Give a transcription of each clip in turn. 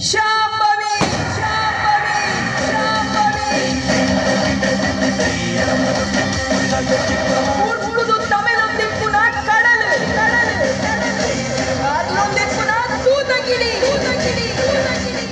ಶಾಂಭವಿ ಶಾಂಭವಿ ಶಾಂಭವಿ ಉರ್ದು ತಮಿಳೊಂದಿಪ್ಪುನ ಕಡಲು ಕಡಲು ಅಲ್ಲೊಂದಿಪ್ಪುನ ತೂತಗಿರಿ ತೂತಗಿರಿ ತೂತಗಿರಿ.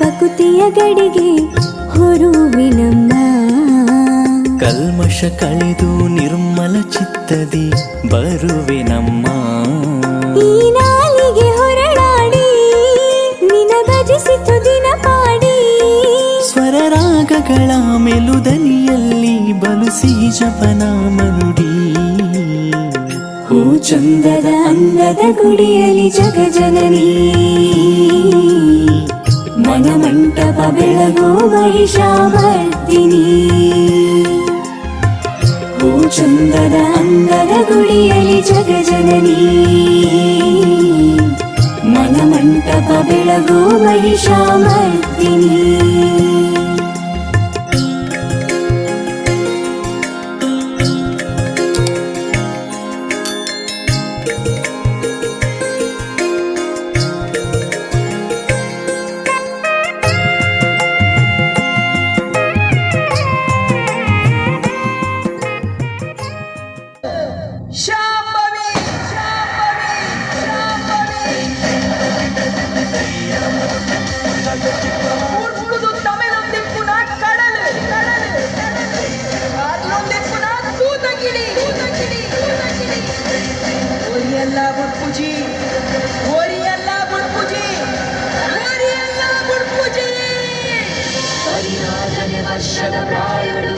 ಬಕುತಿಯ ಗಡಿಗೆ ಹೊರುವಿನಮ್ಮ ಕಲ್ಮಶ ಕಳೆದು ನಿರ್ಮಲ ಚಿತ್ತದಿ ಬರುವೆನಮ್ಮ. ಈ ನಾಲಿಗೆ ಹೊರಡಾಡಿ ನಿನ ಭಜಿಸಿತು ದಿನ ಪಾಡಿ ಸ್ವರರಾಗಗಳ ಮೆಲುದನಿಯಲ್ಲಿ ಬಲುಸಿ ಜಪನಾಮ ನುಡಿ. ಹೂ ಚಂದದ ಅಂದದ ಗುಡಿಯಲಿ ಜಗಜನನಿ ಮನಮಂಟಪ ಬೆಳಗೋ ಮಹಿಷಾಮರ್ದಿನಿ. ಹೂ ಚಂದದ ಅಂದದ ಗುಡಿಯಲಿ ಜಗಜನನಿ ಮನಮಂಟಪ ಬೆಳಗೋ ಮಹಿಷಾಮರ್ದಿನಿ. ಶಾಂಭವಿ ಶಾಂಭವಿ ಶಾಂಭವಿ ಉರ್ದು ತಮಿಳೊಂದಿಪ್ಪುನ ಕಡಲು ಕಡಲು ಅಲ್ಲೊಂದಿಪ್ಪುನ ತೂತಗಿರಿ ತೂತಗಿರಿ ತೂತಗಿರಿ. ಒರಿಯಲ್ಲ ಬುಡ್ಪುಜಿ ಒರಿಯಲ್ಲ ಬುಡ್ಪುಜಿ ಒರಿಯಲ್ಲ ಬುಡ್ಪುಜಿ. 14 ವರ್ಷದ ಪ್ರಾಯಳು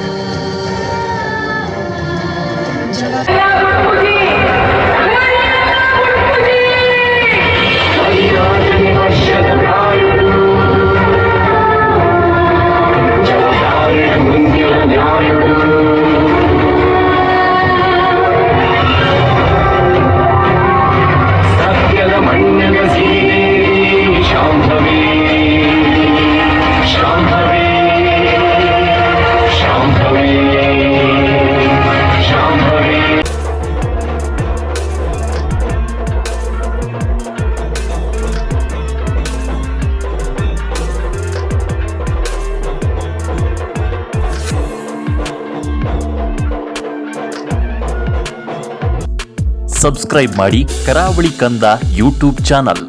ಸತ್ಯದ ಮಣ್ಣಿನ ಸೀರೆ ಶಾಂಭವಿ ಶಾಂಭವಿ ಶಾಂಭವಿ ಶಾಂಭವಿ. ಸಬ್ಸ್ಕ್ರೈಬ್ ಮಾಡಿ ಕರಾವಳಿ ಕಂದ ಯೂಟ್ಯೂಬ್ ಚಾನಲ್.